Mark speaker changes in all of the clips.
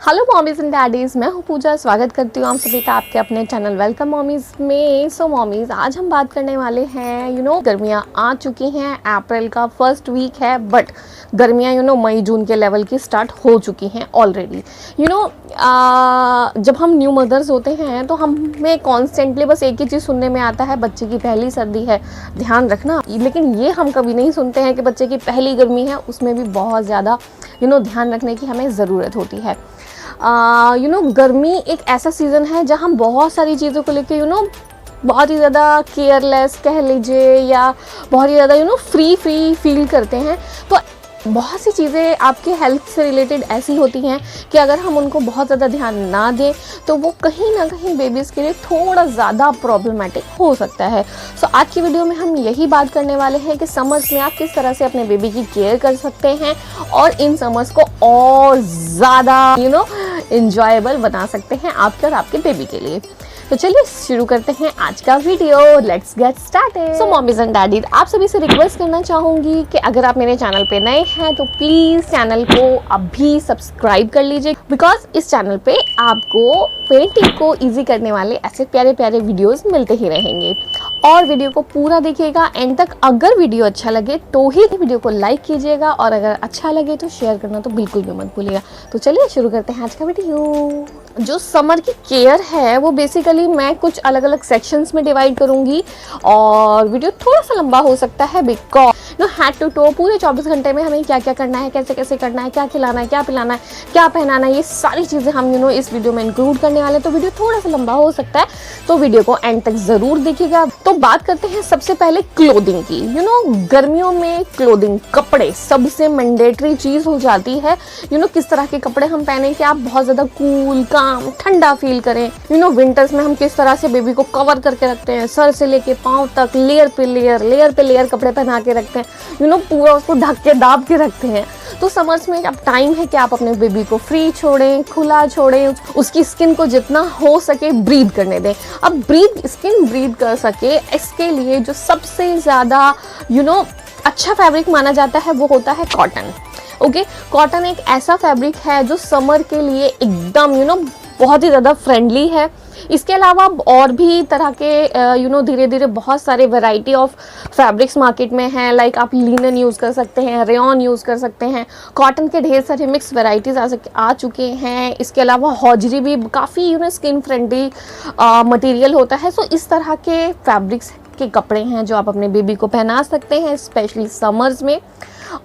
Speaker 1: Hello mommies and daddies, मैं हूँ पूजा। स्वागत करती हूँ आप सभी का आपके अपने चैनल वेलकम मॉमीज में। सो मॉमीज, आज हम बात करने वाले हैं गर्मियाँ आ चुकी हैं, अप्रैल का फर्स्ट वीक है, बट गर्मियाँ मई जून के लेवल की स्टार्ट हो चुकी हैं ऑलरेडी। जब हम न्यू मदर्स होते हैं तो हमें कॉन्स्टेंटली बस एक ही चीज़ सुनने में आता है, बच्चे की पहली सर्दी है, ध्यान रखना। लेकिन ये हम कभी नहीं सुनते हैं कि बच्चे की पहली गर्मी है, उसमें भी बहुत ज़्यादा ध्यान रखने की हमें ज़रूरत होती है। गर्मी एक ऐसा सीज़न है जहाँ हम बहुत सारी चीज़ों को लेके बहुत ही ज़्यादा केयरलेस कह लीजिए या बहुत ही ज़्यादा फ्री फील करते हैं। तो बहुत सी चीज़ें आपके हेल्थ से रिलेटेड ऐसी होती हैं कि अगर हम उनको बहुत ज़्यादा ध्यान ना दें तो वो कहीं ना कहीं बेबीज़ के लिए थोड़ा ज़्यादा प्रॉब्लमेटिक हो सकता है। सो आज की वीडियो में हम यही बात करने वाले हैं कि समर्स में आप किस तरह से अपने बेबी की केयर कर सकते हैं और इन समर्स को और ज़्यादा इंजॉयबल बना सकते हैं आपके और आपके बेबी के लिए। तो चलिए शुरू करते हैं आज का video. Let's get started. So mommies and daddies, आप सभी से रिक्वेस्ट करना चाहूँगी कि अगर आप मेरे चैनल पे नए हैं तो प्लीज़ चैनल को अभी सब्सक्राइब कर लीजिए, बिकॉज इस चैनल पे आपको पेरेंटिंग को इजी करने वाले ऐसे प्यारे प्यारे वीडियोस मिलते ही रहेंगे। और वीडियो को पूरा देखिएगा एंड तक। अगर वीडियो अच्छा लगे तो ही वीडियो को लाइक कीजिएगा और अगर अच्छा लगे तो शेयर करना तो बिल्कुल भी मत भूलिएगा। तो चलिए शुरू करते हैं आज का वीडियो। जो समर की केयर है वो बेसिकली मैं कुछ अलग अलग सेक्शंस में डिवाइड करूंगी और वीडियो थोड़ा सा लंबा हो सकता है, बिकॉज हेड टू टो पूरे 24 घंटे में हमें क्या क्या करना है, कैसे कैसे करना है, क्या खिलाना है, क्या पिलाना है, क्या पहनाना है, ये सारी चीज़ें हम इस वीडियो में इंक्लूड करने वाले हैं। तो वीडियो थोड़ा सा लंबा हो सकता है, तो वीडियो को एंड तक ज़रूर देखिएगा। तो बात करते हैं सबसे पहले क्लोथिंग की। गर्मियों में क्लोथिंग, कपड़े सबसे मैंडेटरी चीज़ हो जाती है। किस तरह के कपड़े हम पहने कि आप बहुत ज़्यादा कूल काम ठंडा फील करें। विंटर्स में हम किस तरह से बेबी को कवर करके रखते हैं, सर से लेके पाँव तक लेयर पे लेयर कपड़े पहना के रखते हैं, पूरा उसको ढक के दाब के रखते हैं। तो समर्स में अब टाइम है कि आप अपने बेबी को फ्री छोड़ें, खुला छोड़ें, उसकी स्किन को जितना हो सके ब्रीथ करने दें। अब स्किन ब्रीथ कर सके, इसके लिए जो सबसे ज़्यादा अच्छा फैब्रिक माना जाता है वो होता है कॉटन। ओके, कॉटन एक ऐसा फैब्रिक है जो समर के लिए एकदम बहुत ही ज़्यादा फ्रेंडली है। इसके अलावा और भी तरह के धीरे धीरे बहुत सारे वैरायटी ऑफ फैब्रिक्स मार्केट में हैं। लाइक आप लिनन यूज़ कर सकते हैं, रेयॉन यूज़ कर सकते हैं। कॉटन के ढेर सारे मिक्स वैरायटीज़ आ चुके हैं। इसके अलावा हॉजरी भी काफ़ी स्किन फ्रेंडली मटेरियल होता है। सो इस तरह के फैब्रिक्स के कपड़े हैं जो आप अपने बेबी को पहना सकते हैं, स्पेशली समर्स में।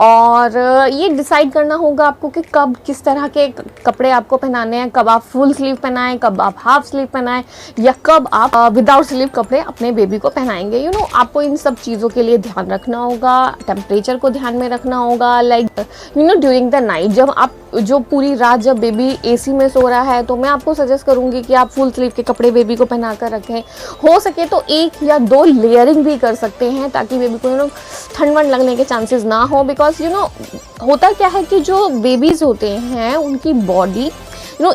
Speaker 1: और ये डिसाइड करना होगा आपको कि कब किस तरह के कपड़े आपको पहनाने हैं, कब आप फुल स्लीव पहनाएं, कब आप हाफ स्लीव पहनाएं या कब आप विदाउट स्लीव कपड़े अपने बेबी को पहनाएंगे। आपको इन सब चीज़ों के लिए ध्यान रखना होगा, टेम्परेचर को ध्यान में रखना होगा। लाइक ड्यूरिंग द नाइट जो पूरी रात जब बेबी एसी में सो रहा है तो मैं आपको सजेस्ट करूँगी कि आप फुल स्लीव के कपड़े बेबी को पहना कर रखें। हो सके तो 1 या 2 लेयरिंग भी कर सकते हैं ताकि बेबी को ठंड वंड लगने के चांसेस ना हो। बिकॉज होता क्या है कि जो बेबीज़ होते हैं उनकी बॉडी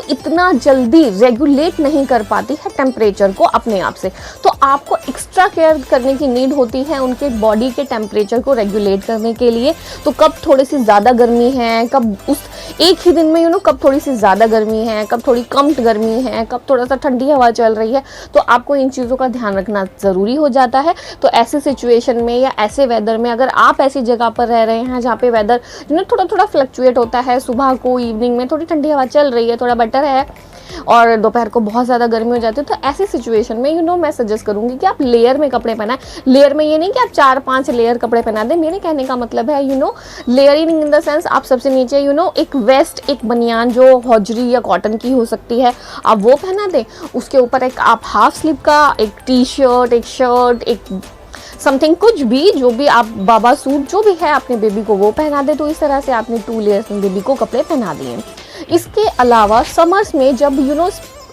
Speaker 1: इतना जल्दी रेगुलेट नहीं कर पाती है टेम्परेचर को अपने आप से। तो आपको एक्स्ट्रा केयर करने की नीड होती है उनके बॉडी के टेम्परेचर को रेगुलेट करने के लिए। तो कब थोड़ी सी ज़्यादा गर्मी है, कब उस एक ही दिन में कब थोड़ी सी ज़्यादा गर्मी है, कब थोड़ी कम गर्मी है, कब थोड़ा सा ठंडी हवा चल रही है, तो आपको इन चीज़ों का ध्यान रखना ज़रूरी हो जाता है। तो ऐसे सिचुएशन में या ऐसे वेदर में अगर आप ऐसी जगह पर रह रहे हैं जहाँ पे वेदर थोड़ा थोड़ा फ्लक्चुएट होता है, सुबह को इवनिंग में थोड़ी ठंडी हवा चल रही है, थोड़ा बेटर है, और दोपहर को बहुत ज़्यादा गर्मी हो जाती है, तो ऐसी सिचुएशन में मैं सजेस्ट करूँगी कि आप लेयर में कपड़े पहनाएं। लेयर में ये नहीं कि आप 4-5 लेयर कपड़े पहना दें। मेरे कहने का मतलब है लेयरिंग इन द सेंस आप सबसे नीचे एक वेस्ट, एक बनियान जो हॉजरी या कॉटन की हो सकती है, आप वो पहना दें। उसके ऊपर एक आप हाफ स्लीव का एक टी शर्ट, एक शर्ट, एक समथिंग कुछ भी, जो भी आप बाबा सूट जो भी है अपने बेबी को वो पहना दे। तो इस तरह से आपने 2 लेयर्स में बेबी को कपड़े पहना दिए। इसके अलावा समर्स में जब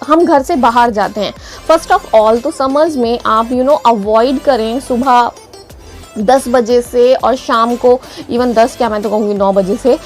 Speaker 1: हम घर से बाहर जाते हैं, फर्स्ट ऑफ ऑल तो समर्स में आप अवॉइड करें सुबह 10 बजे से और शाम को इवन 10 क्या मैं तो कहूँगी 9 बजे से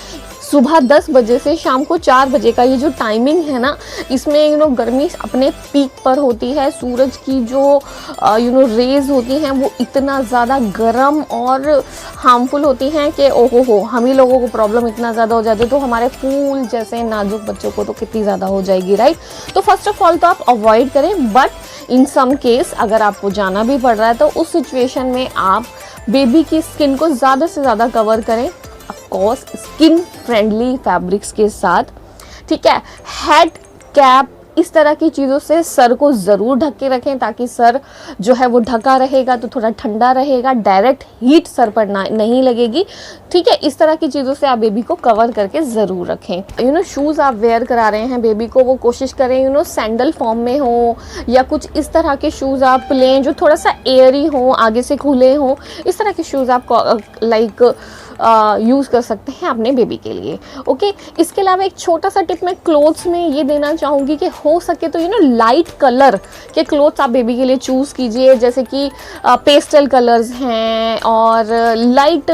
Speaker 1: सुबह 10 बजे से शाम को 4 बजे का ये जो टाइमिंग है ना, इसमें गर्मी अपने पीक पर होती है। सूरज की जो रेज होती हैं वो इतना ज़्यादा गर्म और हार्मफुल होती हैं कि ओहो हो, हम ही लोगों को प्रॉब्लम इतना ज़्यादा हो जाती है, तो हमारे फूल जैसे नाजुक बच्चों को तो कितनी ज़्यादा हो जाएगी, राइट। तो फर्स्ट ऑफ ऑल तो आप अवॉइड करें, बट इन सम केस अगर आपको जाना भी पड़ रहा है तो उस सिचुएशन में आप बेबी की स्किन को ज़्यादा से ज़्यादा कवर करें, of course skin friendly fabrics के साथ, ठीक है। हेड कैप इस तरह की चीज़ों से सर को ज़रूर ढक के रखें, ताकि सर जो है वो ढका रहेगा तो थोड़ा ठंडा रहेगा, डायरेक्ट हीट सर पर नहीं लगेगी, ठीक है। इस तरह की चीज़ों से आप बेबी को कवर करके ज़रूर रखें। शूज़ आप वेयर करा रहे हैं बेबी को, वो कोशिश करें सैंडल फॉर्म में हो, या कुछ इस तरह के शूज़ आप लें जो थोड़ा सा एयरी हो, आगे से खुले हों। इस तरह के शूज़ आप लाइक यूज़ कर सकते हैं अपने बेबी के लिए, ओके। इसके अलावा एक छोटा सा टिप मैं क्लोथ्स में ये देना चाहूँगी कि हो सके तो लाइट कलर के क्लोथ्स आप बेबी के लिए चूज़ कीजिए, जैसे कि पेस्टल कलर्स हैं और लाइट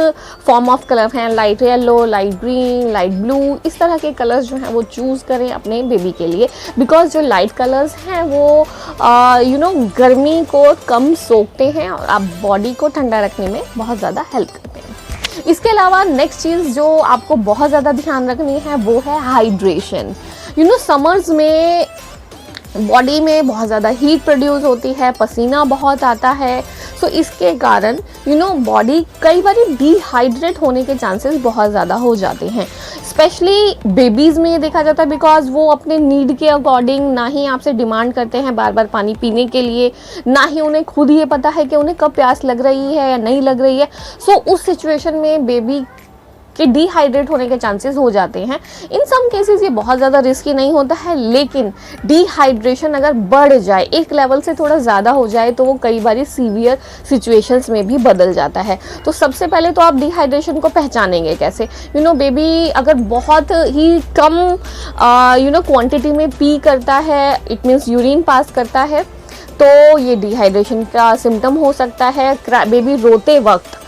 Speaker 1: फॉर्म ऑफ कलर हैं, light yellow, light green, light blue, इस तरह के कलर्स जो हैं वो चूज़ करें अपने बेबी के लिए, बिकॉज जो लाइट कलर्स हैं वो गर्मी को कम सोखते हैं और आप बॉडी को ठंडा रखने में बहुत ज़्यादा हेल्प करते हैं। इसके अलावा नेक्स्ट चीज़ जो आपको बहुत ज़्यादा ध्यान रखनी है वो है हाइड्रेशन। समर्स में बॉडी में बहुत ज़्यादा हीट प्रोड्यूस होती है, पसीना बहुत आता है, सो इसके कारण बॉडी कई बार डिहाइड्रेट होने के चांसेस बहुत ज़्यादा हो जाते हैं। स्पेशली बेबीज़ में ये देखा जाता है, बिकॉज वो अपने नीड के अकॉर्डिंग ना ही आपसे डिमांड करते हैं बार बार पानी पीने के लिए, ना ही उन्हें खुद ये पता है कि उन्हें कब प्यास लग रही है या नहीं लग रही है। सो उस सिचुएशन में बेबी के डिहाइड्रेट होने के चांसेस हो जाते हैं। इन सम केसेस ये बहुत ज़्यादा रिस्की नहीं होता है, लेकिन डिहाइड्रेशन अगर बढ़ जाए, एक लेवल से थोड़ा ज़्यादा हो जाए, तो वो कई बार सीवियर सिचुएशंस में भी बदल जाता है। तो सबसे पहले तो आप डिहाइड्रेशन को पहचानेंगे कैसे? बेबी अगर बहुत ही कम क्वांटिटी में पी करता है, इट मीन्स यूरिन पास करता है, तो ये डिहाइड्रेशन का सिम्टम हो सकता है। बेबी रोते वक्त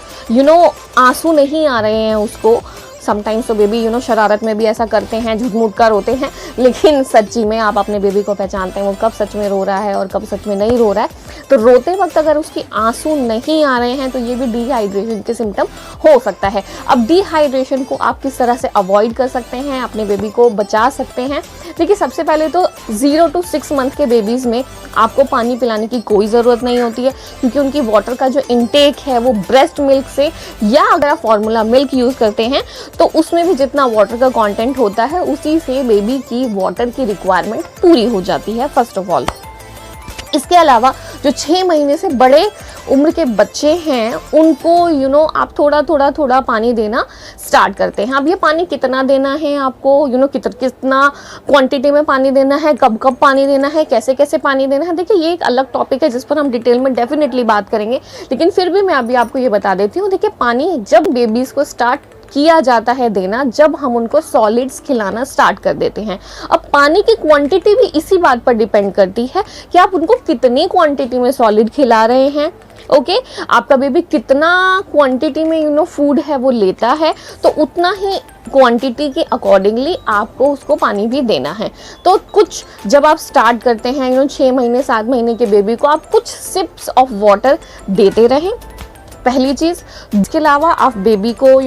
Speaker 1: आंसू नहीं आ रहे हैं उसको, समटाइम्स तो बेबी शरारत में भी ऐसा करते हैं, झुठमुठ कर रोते हैं, लेकिन सच्ची में आप अपने बेबी को पहचानते हैं वो कब सच में रो रहा है और कब सच में नहीं रो रहा है। तो रोते वक्त अगर उसकी आंसू नहीं आ रहे हैं तो ये भी डिहाइड्रेशन के सिम्टम हो सकता है। अब डिहाइड्रेशन को आप किस तरह से अवॉइड कर सकते हैं, अपने बेबी को बचा सकते हैं? देखिए, सबसे पहले तो 0 to 6 मंथ के बेबीज़ में आपको पानी पिलाने की कोई ज़रूरत नहीं होती है, क्योंकि उनकी वाटर का जो इंटेक है वो ब्रेस्ट मिल्क से, या अगर आप फार्मूला मिल्क यूज़ करते हैं तो उसमें भी जितना वाटर का कंटेंट होता है उसी से बेबी की वाटर की रिक्वायरमेंट पूरी हो जाती है, फर्स्ट ऑफ ऑल। इसके अलावा जो 6 महीने से बड़े उम्र के बच्चे हैं उनको आप थोड़ा पानी देना स्टार्ट करते हैं। अब ये पानी कितना देना है आपको, कितना क्वांटिटी में पानी देना है, कब कब पानी देना है, कैसे कैसे पानी देना है, देखिए ये एक अलग टॉपिक है जिस पर हम डिटेल में डेफिनेटली बात करेंगे, लेकिन फिर भी मैं अभी आपको ये बता देती हूँ। देखिए, पानी जब बेबीज़ को स्टार्ट किया जाता है देना जब हम उनको सॉलिड्स खिलाना स्टार्ट कर देते हैं। अब पानी की क्वांटिटी भी इसी बात पर डिपेंड करती है कि आप उनको कितनी क्वांटिटी में सॉलिड खिला रहे हैं, ओके। आपका बेबी कितना क्वांटिटी में फूड है वो लेता है, तो उतना ही क्वांटिटी के अकॉर्डिंगली आपको उसको पानी भी देना है। तो कुछ जब आप स्टार्ट करते हैं 6 महीने 7 महीने के बेबी को आप कुछ सिप्स ऑफ वाटर देते रहें, पहली चीज़। इसके अलावा आप बेबी को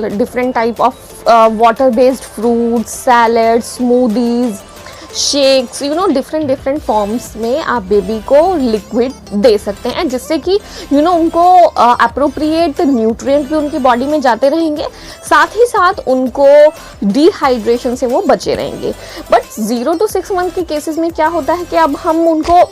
Speaker 1: different type of water based fruit, salad, smoothies, shakes, different forms में आप बेबी को लिक्विड दे सकते हैं, जिससे कि उनको अप्रोप्रिएट न्यूट्रिएंट भी उनकी बॉडी में जाते रहेंगे, साथ ही साथ उनको डिहाइड्रेशन से वो बचे रहेंगे। बट 0 to 6 मंथ के केसेस में क्या होता है कि अब हम उनको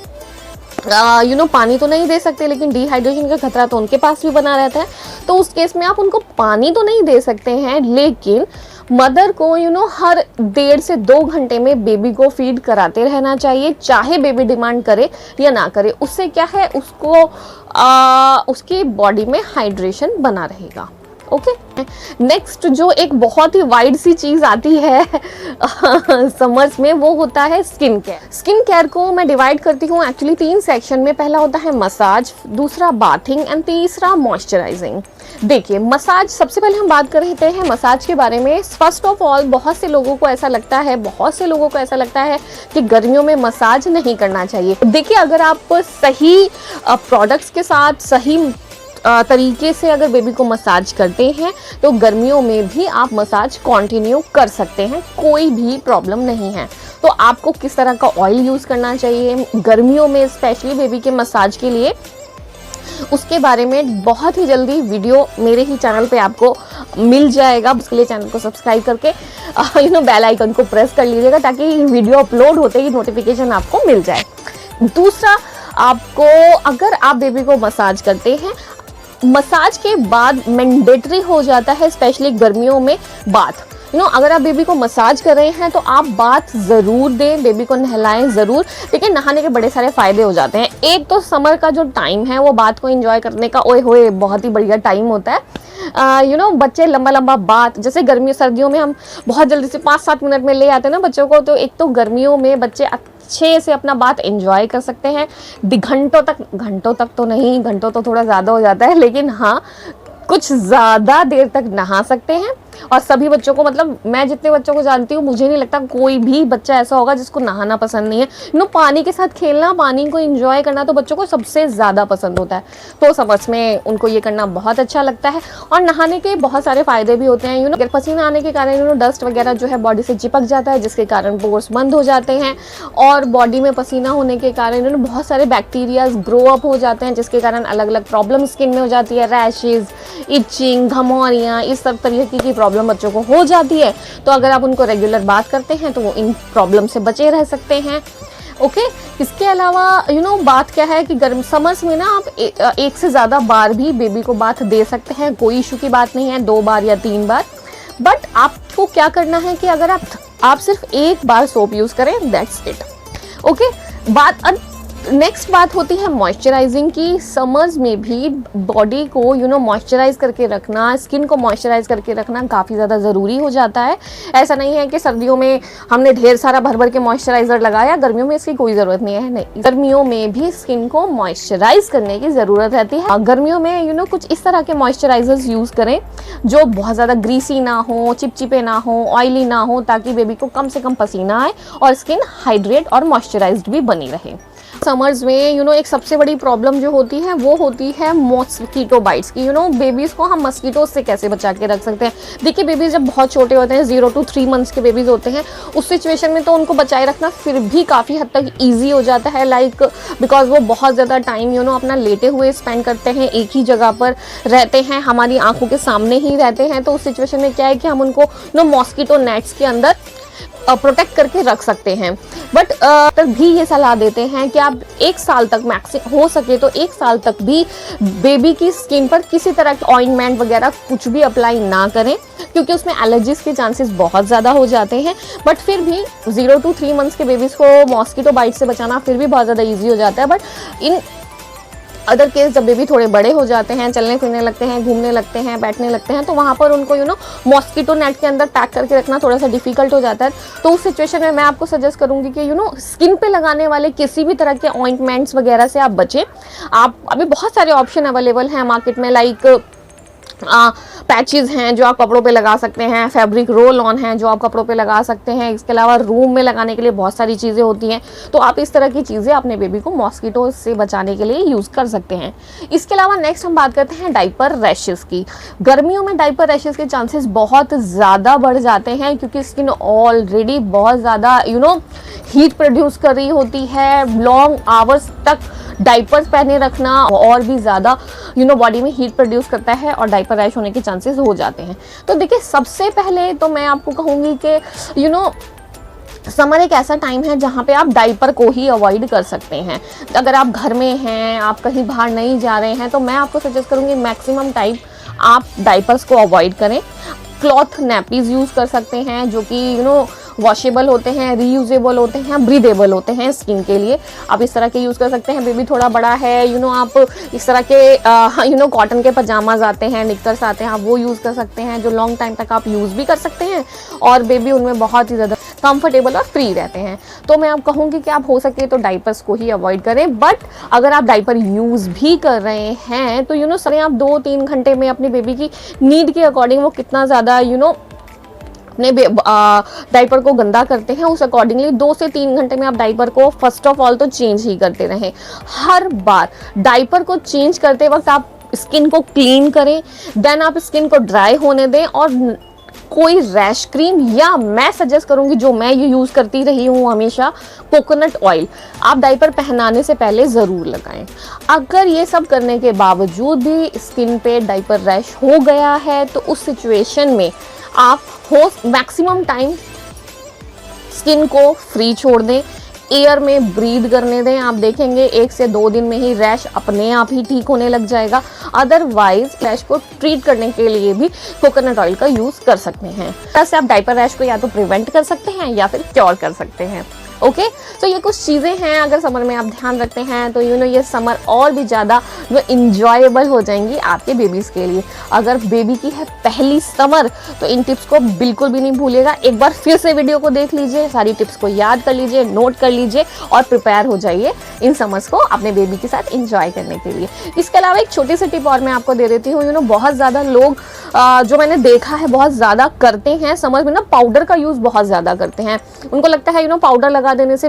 Speaker 1: पानी तो नहीं दे सकते, लेकिन डिहाइड्रेशन का खतरा तो उनके पास भी बना रहता है। तो उस केस में आप उनको पानी तो नहीं दे सकते हैं, लेकिन मदर को हर 1.5 से 2 घंटे में बेबी को फीड कराते रहना चाहिए, चाहे बेबी डिमांड करे या ना करे। उससे क्या है, उसको उसकी बॉडी में हाइड्रेशन बना रहेगा, ओके, नेक्स्ट जो एक बहुत ही वाइड सी चीज आती है समर्स में, वो होता है स्किन केयर। स्किन केयर को मैं डिवाइड करती हूँ एक्चुअली 3 सेक्शन में। पहला होता है मसाज, दूसरा बाथिंग एंड तीसरा मॉइस्चराइजिंग। देखिए मसाज, सबसे पहले हम बात कर रहे हैं मसाज के बारे में। फर्स्ट ऑफ ऑल बहुत से लोगों को ऐसा लगता है कि गर्मियों में मसाज नहीं करना चाहिए। देखिए अगर आप सही प्रोडक्ट्स के साथ सही तरीके से अगर बेबी को मसाज करते हैं तो गर्मियों में भी आप मसाज कंटिन्यू कर सकते हैं, कोई भी प्रॉब्लम नहीं है। तो आपको किस तरह का ऑयल यूज़ करना चाहिए गर्मियों में स्पेशली बेबी के मसाज के लिए, उसके बारे में बहुत ही जल्दी वीडियो मेरे ही चैनल पे आपको मिल जाएगा। उसके लिए चैनल को सब्सक्राइब करके बेल आइकन को प्रेस कर लीजिएगा ताकि वीडियो अपलोड होते ही नोटिफिकेशन आपको मिल जाए। दूसरा, आपको अगर आप बेबी को मसाज करते हैं, मसाज के बाद मैंडेटरी हो जाता है स्पेशली गर्मियों में बाथ। अगर आप बेबी को मसाज कर रहे हैं तो आप बाथ ज़रूर दें, बेबी को नहलाएं ज़रूर। लेकिन नहाने के बड़े सारे फ़ायदे हो जाते हैं। एक तो समर का जो टाइम है वो बाथ को एंजॉय करने का ओए होए बहुत ही बढ़िया टाइम होता है। बच्चे लंबा बाथ, जैसे गर्मियों सर्दियों में हम बहुत जल्दी से 5-7 मिनट में ले आते हैं ना बच्चों को, तो एक तो गर्मियों में बच्चे अच्छे से अपना बाथ एंजॉय कर सकते हैं घंटों तक तो नहीं, घंटों तो थोड़ा ज़्यादा हो जाता है, लेकिन हाँ कुछ ज़्यादा देर तक नहा सकते हैं। और सभी बच्चों को, मतलब मैं जितने बच्चों को जानती हूँ मुझे नहीं लगता कोई भी बच्चा ऐसा होगा जिसको नहाना पसंद नहीं है। पानी के साथ खेलना, पानी को एंजॉय करना तो बच्चों को सबसे ज़्यादा पसंद होता है। तो समर्स में उनको ये करना बहुत अच्छा लगता है। और नहाने के बहुत सारे फ़ायदे भी होते हैं। पसीना आने के कारण डस्ट वगैरह जो है बॉडी से चिपक जाता है, जिसके कारण पोर्स बंद हो जाते हैं। और बॉडी में पसीना होने के कारण बहुत सारे बैक्टीरियाज ग्रो अप हो जाते हैं, जिसके कारण अलग अलग प्रॉब्लम स्किन में हो जाती है। रैशेज़, इचिंग, घमौरियाँ, इस सब तरीके की प्रॉब्लम बच्चों को हो जाती है। तो अगर आप उनको रेगुलर बात करते हैं तो वो इन प्रॉब्लम से बचे रह सकते हैं। ओके, इसके अलावा बात क्या है कि गर्म समर्स में ना आप एक से ज़्यादा बार भी बेबी को बात दे सकते हैं, कोई इशू की बात नहीं है, 2 बार या 3 बार। बट आपको क्या करना है कि अगर आप सिर्फ 1 बार सोप यूज़ करें, दैट्स इट। ओके, नेक्स्ट बात होती है मॉइस्चराइजिंग की। समर्स में भी बॉडी को मॉइस्चराइज करके रखना, स्किन को मॉइस्चराइज करके रखना काफ़ी ज़्यादा ज़रूरी हो जाता है। ऐसा नहीं है कि सर्दियों में हमने ढेर सारा भर के मॉइस्चराइज़र लगाया, गर्मियों में इसकी कोई ज़रूरत नहीं है। नहीं, गर्मियों में भी स्किन को मॉइस्चराइज करने की ज़रूरत रहती है। गर्मियों में कुछ इस तरह के मॉइस्चराइजर्स यूज़ करें जो बहुत ज़्यादा ग्रीसी ना हो, चिपचिपे ना हो, ऑयली ना हो, ताकि बेबी को कम से कम पसीना आए और स्किन हाइड्रेट और मॉइस्चराइज्ड भी बनी रहे। समर्स में एक सबसे बड़ी प्रॉब्लम जो होती है वो होती है मॉस्किटो बाइट्स की। बेबीज़ को हम मस्कीटो से कैसे बचा के रख सकते हैं। देखिए बेबीज़ जब बहुत छोटे होते हैं, 0 to 3 मंथ्स के बेबीज़ होते हैं, उस सिचुएशन में तो उनको बचाए रखना फिर भी काफ़ी हद तक ईजी हो जाता है। बिकॉज वो बहुत ज़्यादा टाइम अपना लेटे हुए स्पेंड करते हैं, एक ही जगह पर रहते हैं, हमारी आंखों के सामने ही रहते हैं। तो उस सिचुएशन में क्या है कि हम उनको मॉस्किटो नेट्स के अंदर प्रोटेक्ट करके रख सकते हैं। बट तक भी ये सलाह देते हैं कि आप 1 साल तक मैक्सिमम हो सके तो 1 साल तक भी बेबी की स्किन पर किसी तरह के ऑइंटमेंट वगैरह कुछ भी अप्लाई ना करें, क्योंकि उसमें एलर्जीज के चांसेस बहुत ज़्यादा हो जाते हैं। बट फिर भी 0 to 3 मंथ्स के बेबीज़ को मॉस्किटो बाइट से बचाना फिर भी बहुत ज़्यादा ईजी हो जाता है। बट इन अदर केस जब बेबी थोड़े बड़े हो जाते हैं, चलने फिरने लगते हैं, घूमने लगते हैं, बैठने लगते हैं, तो वहाँ पर उनको मॉस्किटो नेट के अंदर पैक करके रखना थोड़ा सा डिफिकल्ट हो जाता है। तो उस सिचुएशन में मैं आपको सजेस्ट करूँगी कि स्किन पे लगाने वाले किसी भी तरह के ऑइंटमेंट्स वगैरह से आप बचें। आप अभी बहुत सारे ऑप्शन अवेलेबल हैं मार्केट में, लाइक पैचेस हैं जो आप कपड़ों पे लगा सकते हैं, फैब्रिक रोल ऑन हैं जो आप कपड़ों पे लगा सकते हैं। इसके अलावा रूम में लगाने के लिए बहुत सारी चीज़ें होती हैं, तो आप इस तरह की चीज़ें अपने बेबी को मॉस्किटो से बचाने के लिए यूज़ कर सकते हैं। इसके अलावा नेक्स्ट हम बात करते हैं डाइपर रैशेस की। गर्मियों में डाइपर रैशेस के चांसेस बहुत ज़्यादा बढ़ जाते हैं, क्योंकि स्किन ऑलरेडी बहुत ज़्यादा हीट प्रोड्यूस कर रही होती है। लॉन्ग आवर्स तक डाइपर्स पहने रखना और भी ज़्यादा बॉडी में हीट प्रोड्यूस करता है और डाइपर रैश होने के चांसेस हो जाते हैं। तो देखिए सबसे पहले तो मैं आपको कहूँगी कि समर एक ऐसा टाइम है जहाँ पे आप डाइपर को ही अवॉइड कर सकते हैं। अगर आप घर में हैं, आप कहीं बाहर नहीं जा रहे हैं, तो मैं आपको सजेस्ट करूँगी मैक्सिमम टाइम आप डाइपर्स को अवॉइड करें। क्लॉथ नैपीज़ यूज़ कर सकते हैं जो कि वॉशेबल होते हैं, रीयूजेबल होते हैं, ब्रीदेबल होते हैं स्किन के लिए। आप इस तरह के यूज़ कर सकते हैं। बेबी थोड़ा बड़ा है, आप इस तरह के कॉटन के पजामाज आते हैं, निकर्स आते हैं, आप वो यूज़ कर सकते हैं, जो लॉन्ग टाइम तक आप यूज़ भी कर सकते हैं और बेबी उनमें बहुत ही ज़्यादा कंफर्टेबल और फ्री रहते हैं। तो मैं आप कहूँगी कि आप हो सके तो डाइपर्स को ही अवॉइड करें। बट अगर आप डाइपर यूज़ भी कर रहे हैं तो सर आप 2-3 घंटे में अपनी बेबी की नीड के अकॉर्डिंग वो कितना ज़्यादा अपने डाइपर को गंदा करते हैं, उस अकॉर्डिंगली 2 से 3 घंटे में आप डाइपर को फर्स्ट ऑफ ऑल तो चेंज ही करते रहें। हर बार डाइपर को चेंज करते वक्त आप स्किन को क्लीन करें, देन आप स्किन को ड्राई होने दें और कोई रैश क्रीम या मैं सजेस्ट करूंगी जो मैं ये यूज़ करती रही हूँ हमेशा, कोकोनट ऑयल आप डाइपर पहनाने से पहले ज़रूर लगाएं। अगर ये सब करने के बावजूद भी स्किन पे डाइपर रैश हो गया है तो उस सिचुएशन में आप मैक्सिमम टाइम स्किन को फ्री छोड़ दें, एयर में ब्रीद करने दें। आप देखेंगे 1 से 2 दिन में ही रैश अपने आप ही ठीक होने लग जाएगा। अदरवाइज रैश को ट्रीट करने के लिए भी कोकोनट ऑयल का यूज़ कर सकते हैं। ऐसे आप डाइपर रैश को या तो प्रिवेंट कर सकते हैं या फिर क्योर कर सकते हैं। ओके, तो ये कुछ चीज़ें हैं, अगर समर में आप ध्यान रखते हैं तो ये समर और भी ज़्यादा इंजॉयबल हो जाएंगी आपके बेबीज़ के लिए। अगर बेबी की है पहली समर तो इन टिप्स को बिल्कुल भी नहीं भूलिएगा। एक बार फिर से वीडियो को देख लीजिए, सारी टिप्स को याद कर लीजिए, नोट कर लीजिए और प्रिपेयर हो जाइए इन समर्स को अपने बेबी के साथ इंजॉय करने के लिए। इसके अलावा एक छोटी सी टिप और मैं आपको दे देती हूँ। बहुत ज़्यादा लोग जो मैंने देखा है बहुत ज़्यादा करते हैं समर में पाउडर का यूज़ बहुत ज़्यादा करते हैं। उनको लगता है पाउडर लगा देने से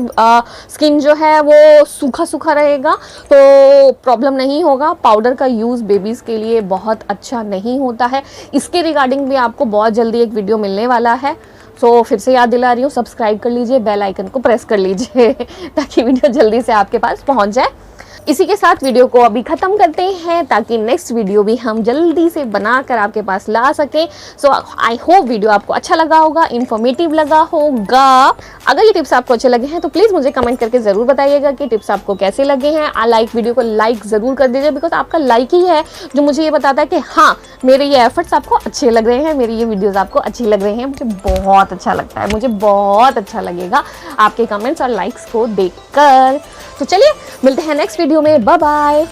Speaker 1: स्किन जो है वो सूखा सूखा रहेगा तो प्रॉब्लम नहीं होगा। पाउडर का यूज़ बेबीज़ के लिए बहुत अच्छा नहीं होता है। इसके रिगार्डिंग भी आपको बहुत जल्दी एक वीडियो मिलने वाला है। सो फिर से याद दिला रही हूँ, सब्सक्राइब कर लीजिए, बेल आइकन को प्रेस कर लीजिए ताकि वीडियो जल्दी से आपके पास पहुँच जाए। इसी के साथ वीडियो को अभी ख़त्म करते हैं ताकि नेक्स्ट वीडियो भी हम जल्दी से बनाकर आपके पास ला सकें। सो आई होप वीडियो आपको अच्छा लगा होगा, इन्फॉर्मेटिव लगा होगा। अगर ये टिप्स आपको अच्छे लगे हैं तो प्लीज़ मुझे कमेंट करके ज़रूर बताइएगा कि टिप्स आपको कैसे लगे हैं। वीडियो को लाइक ज़रूर कर दीजिए, बिकॉज आपका लाइक ही है जो मुझे ये बताता है कि हाँ मेरे ये एफर्ट्स आपको अच्छे लग रहे हैं, मेरी ये वीडियोज़ आपको अच्छी लग रहे हैं। मुझे बहुत अच्छा लगता है, मुझे बहुत अच्छा लगेगा आपके कमेंट्स और लाइक्स को देखकर। तो चलिए मिलते हैं नेक्स्ट वीडियो में। Bye bye.